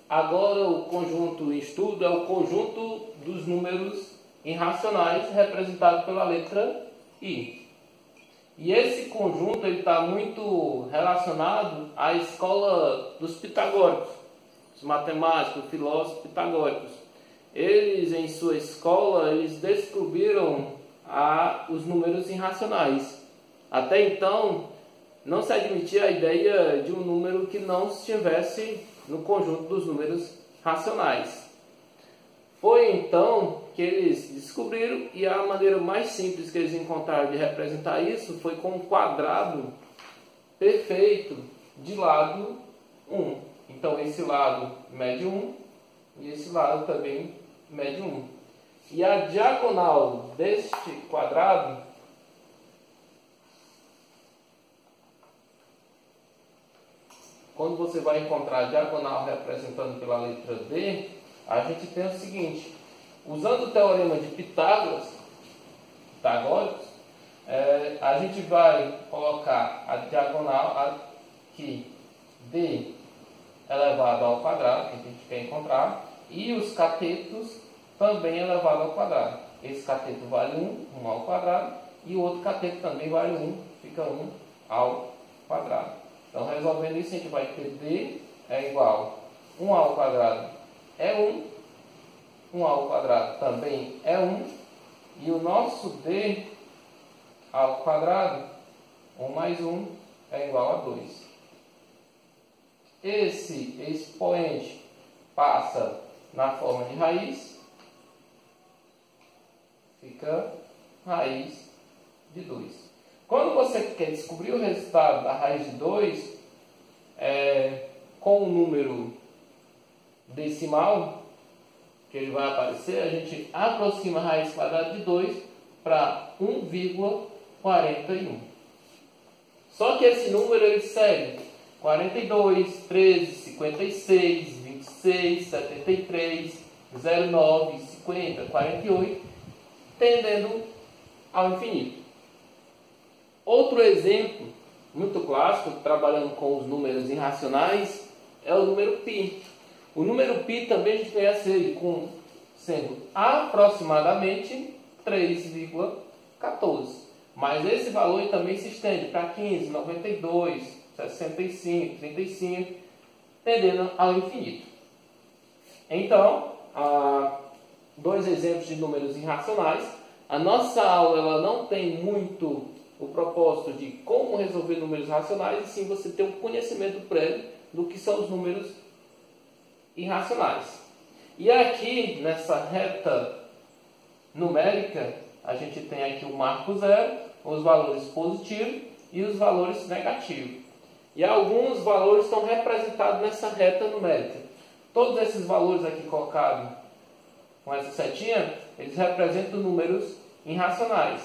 Agora o conjunto em estudo é o conjunto dos números irracionais representado pela letra I. E esse conjunto está muito relacionado à escola dos pitagóricos, os matemáticos, filósofos pitagóricos. Eles, em sua escola, eles descobriram os números irracionais. Até então, não se admitia a ideia de um número que não estivesse no conjunto dos números racionais. Foi então que eles descobriram, e a maneira mais simples que eles encontraram de representar isso foi com um quadrado perfeito de lado 1. Então esse lado mede 1 e esse lado também mede 1. E a diagonal deste quadrado quando você vai encontrar a diagonal representando pela letra D, a gente tem o seguinte: usando o teorema de Pitágoras, pitagóricos, a gente vai colocar a diagonal aqui, D elevado ao quadrado, que a gente quer encontrar, e os catetos também elevado ao quadrado. Esse cateto vale 1 ao quadrado, e o outro cateto também vale 1, fica 1 ao quadrado. Então, resolvendo isso, a gente vai ter D é igual a 1 ao quadrado é 1, 1 ao quadrado também é 1, e o nosso D ao quadrado, 1 mais 1, é igual a 2. Esse expoente passa na forma de raiz, fica raiz de 2. Quando você quer descobrir o resultado da raiz de 2, com o número decimal, que ele vai aparecer, a gente aproxima a raiz quadrada de 2 para 1,41. Só que esse número ele segue 42, 13, 56, 26, 73, 09, 50, 48, tendendo ao infinito. Outro exemplo muito clássico, trabalhando com os números irracionais, é o número π. O número π também a gente conhece ele sendo aproximadamente 3,14. Mas esse valor também se estende para 15, 92, 65, 35, tendendo ao infinito. Então, dois exemplos de números irracionais. A nossa aula ela não tem muito o propósito de como resolver números racionais, e sim você ter um conhecimento prévio do que são os números irracionais. E aqui, nessa reta numérica, a gente tem aqui o marco zero, os valores positivos e os valores negativos. E alguns valores estão representados nessa reta numérica. Todos esses valores aqui colocados com essa setinha, eles representam números irracionais.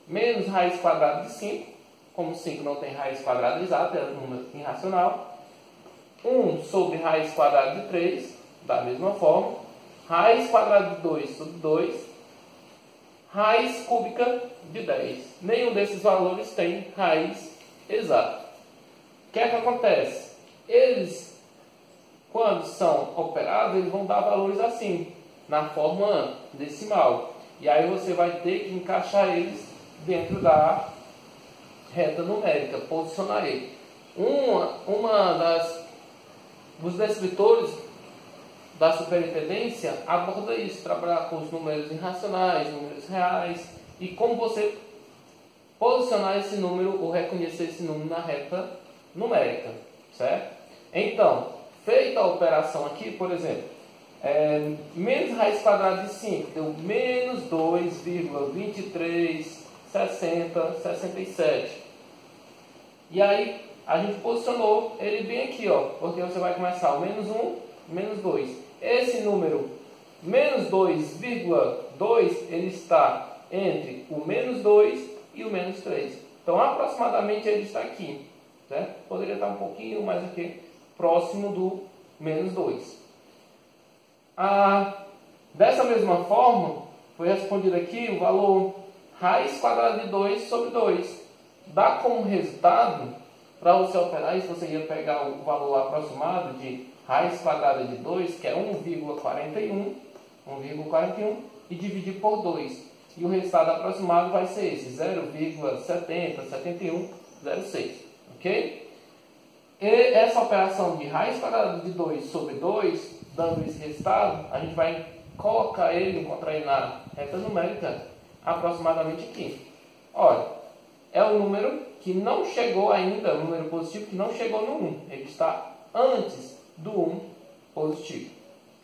Menos raiz quadrada de 5, como 5 não tem raiz quadrada exata, é um número irracional. 1 sobre raiz quadrada de 3, da mesma forma. Raiz quadrada de 2 sobre 2. Raiz cúbica de 10. Nenhum desses valores tem raiz exata. O que é que acontece? Eles, quando são operados, eles vão dar valores assim, na forma decimal. E aí você vai ter que encaixar eles dentro da reta numérica, posicionar ele. Dos descritores da superintendência aborda isso, trabalhar com os números irracionais, números reais, e como você posicionar esse número ou reconhecer esse número na reta numérica, certo? Então, feita a operação aqui, por exemplo, menos raiz quadrada de 5 deu menos 2,23, 60, 67. E aí a gente posicionou ele bem aqui, ó, porque você vai começar o menos 1, menos 2. Esse número, menos 2,2, ele está entre o menos 2 e o menos 3. Então, aproximadamente ele está aqui, certo? Poderia estar um pouquinho mais aqui, próximo do menos 2. Dessa mesma forma, foi respondido aqui o valor raiz quadrada de 2 sobre 2. Dá como resultado, para você operar isso, você ia pegar o valor aproximado de raiz quadrada de 2, que é 1,41, e dividir por 2. E o resultado aproximado vai ser esse, 0,707106, ok? E essa operação de raiz quadrada de 2 sobre 2, dando esse resultado, a gente vai colocar ele, encontrar ele na reta numérica, aproximadamente aqui. Olha, é um número que não chegou ainda, um número positivo que não chegou no 1. Ele está antes do 1 positivo,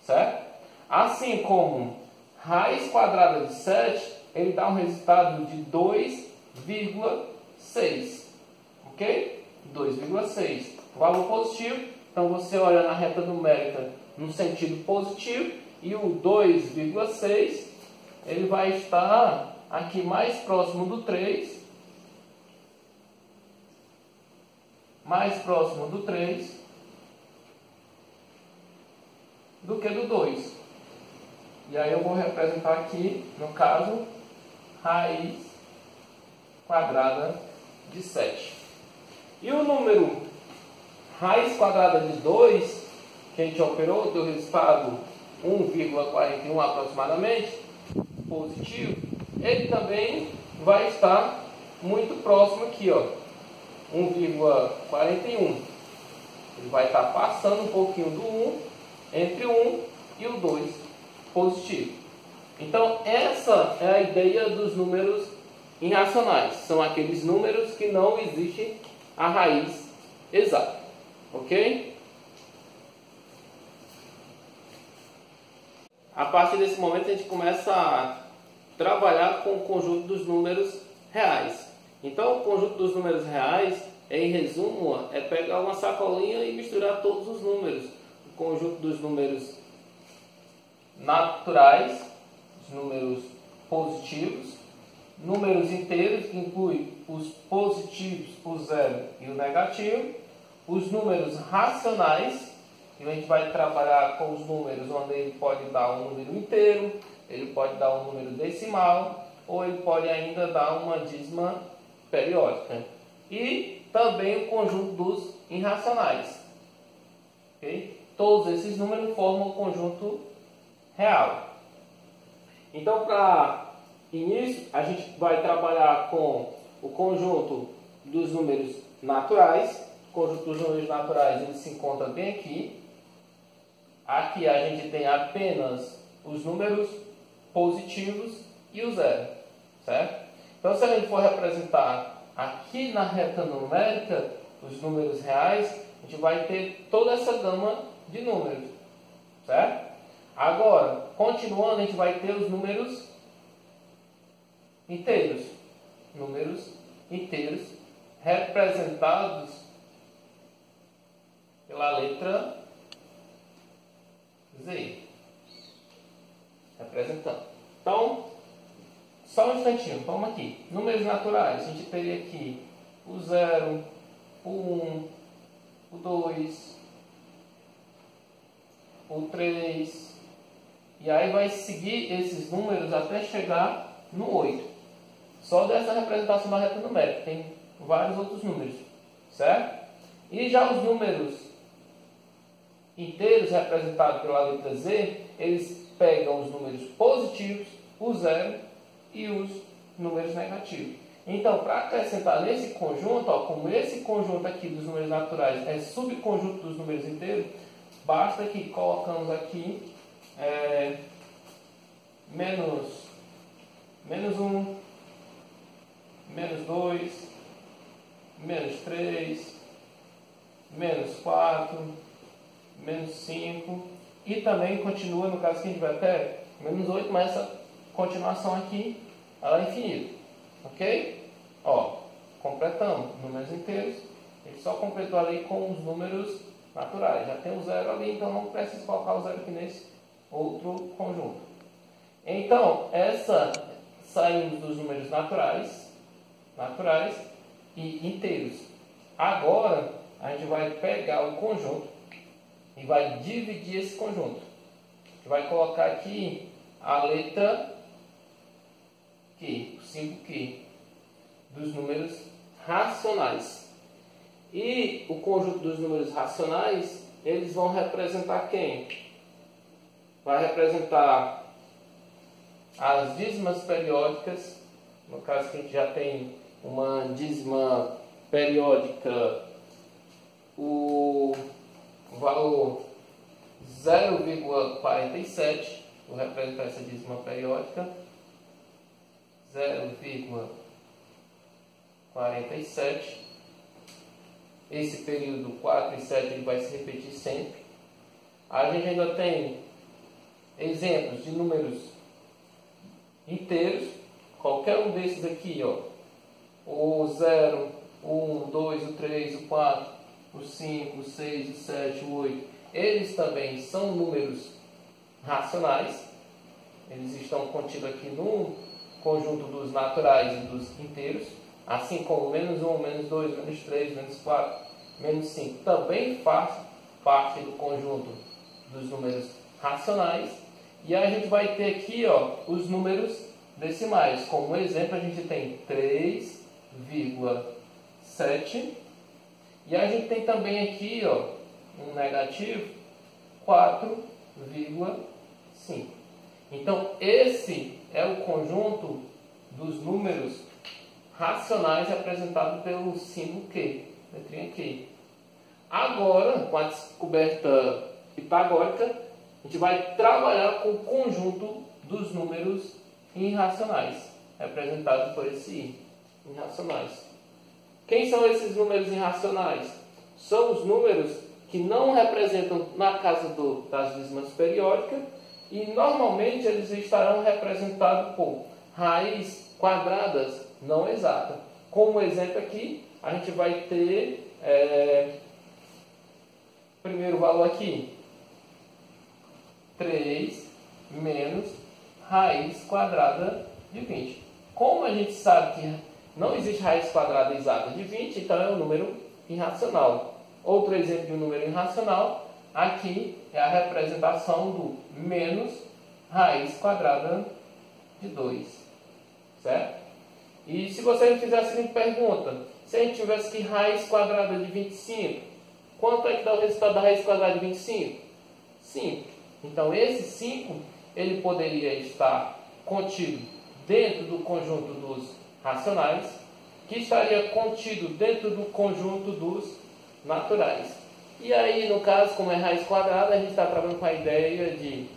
certo? Assim como raiz quadrada de 7, ele dá um resultado de 2,6, ok? 2,6. Valor positivo, então você olha na reta numérica no sentido positivo, e o 2,6 ele vai estar aqui mais próximo do 3, do que do 2. E aí eu vou representar aqui, no caso, raiz quadrada de 7. E o número raiz quadrada de 2, que a gente operou, deu resultado 1,41 aproximadamente, positivo, ele também vai estar muito próximo aqui, ó, 1,41. Ele vai estar passando um pouquinho do 1, entre o 1 e o 2 positivo. Então, essa é a ideia dos números irracionais. São aqueles números que não existe a raiz exata. Ok? A partir desse momento, a gente começa a trabalhar com o conjunto dos números reais. Então, o conjunto dos números reais, em resumo, é pegar uma sacolinha e misturar todos os números. O conjunto dos números naturais, os números positivos, números inteiros, que inclui os positivos, o zero e o negativo, os números racionais, que a gente vai trabalhar com os números onde ele pode dar um número inteiro, ele pode dar um número decimal, ou ele pode ainda dar uma dízima periódica. E também o conjunto dos irracionais. Okay? Todos esses números formam o conjunto real. Então, para início, a gente vai trabalhar com o conjunto dos números naturais. O conjunto dos números naturais ele se encontra bem aqui. Aqui a gente tem apenas os números positivos e o zero, certo? Então, se a gente for representar aqui na reta numérica os números reais, a gente vai ter toda essa gama de números, certo? Agora, continuando, a gente vai ter os números inteiros. Números inteiros representados pela letra Z. Representando. Então, só um instantinho, vamos aqui. Números naturais, a gente teria aqui o 0, o 1, o 2, o 3, e aí vai seguir esses números até chegar no 8. Só dessa representação da reta numérica, tem vários outros números, certo? E já os números inteiros representados pela letra Z, eles pegam os números positivos, o zero e os números negativos. Então, para acrescentar nesse conjunto, ó, como esse conjunto aqui dos números naturais é subconjunto dos números inteiros, basta que colocamos aqui menos 1, menos 2, menos 3, menos 4, menos 5, e também continua, no caso que a gente vai até menos 8, mas essa continuação aqui ela é infinita, ok? Ó, completamos números inteiros, ele só completou ali com os números naturais, já tem o zero ali, então não precisa colocar o zero aqui nesse outro conjunto. Então, saímos dos números naturais e inteiros. Agora, a gente vai pegar o conjunto e vai dividir esse conjunto. A gente vai colocar aqui a letra Q, o símbolo Q, dos números racionais. E o conjunto dos números racionais eles vão representar quem? Vai representar as dízimas periódicas. No caso que a gente já tem uma dízima periódica, o valor 0,47, vou representar essa dízima periódica, 0,47. Esse período 4 e 7 ele vai se repetir sempre. A gente ainda tem exemplos de números inteiros, qualquer um desses aqui, ó, o 0, o 1, o 2, o 3, o 4, o 5, o 6, o 7, o 8, eles também são números racionais, eles estão contidos aqui no conjunto dos naturais e dos inteiros, assim como menos 1, menos 2, menos 3, menos 4, menos 5 também faz parte do conjunto dos números racionais. E a gente vai ter aqui, ó, os números decimais. Como exemplo, a gente tem 3,7 e a gente tem também aqui, ó, um negativo, 4,5. Então, esse é o conjunto dos números racionais representado pelo símbolo Q, letrinha Q. Agora, com a descoberta pitagórica, a gente vai trabalhar com o conjunto dos números irracionais, representados por esse I, irracionais. Quem são esses números irracionais? São os números que não representam na casa das dízimas periódicas e normalmente eles estarão representados por raiz quadradas não exata. Como exemplo aqui, a gente vai ter primeiro valor aqui, 3 menos raiz quadrada de 20. Como a gente sabe que não existe raiz quadrada exata de 20, então é um número irracional. Outro exemplo de um número irracional, aqui é a representação do menos raiz quadrada de 2. Certo? E se você me fizesse a seguinte pergunta, se a gente tivesse que raiz quadrada de 25, quanto é que dá o resultado da raiz quadrada de 25? 5. Então esse 5, ele poderia estar contido dentro do conjunto dos racionais, que estaria contido dentro do conjunto dos naturais. E aí, no caso, como é raiz quadrada, a gente está trabalhando com a ideia de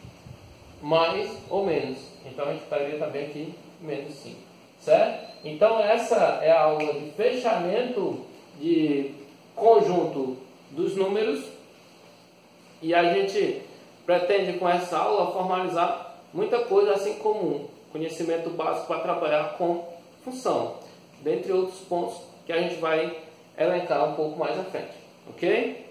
mais ou menos. Então a gente estaria também aqui menos 5. Certo? Então essa é a aula de fechamento de conjunto dos números. E a gente pretende com essa aula formalizar muita coisa assim como conhecimento básico para trabalhar com função, dentre outros pontos que a gente vai elencar um pouco mais à frente, ok?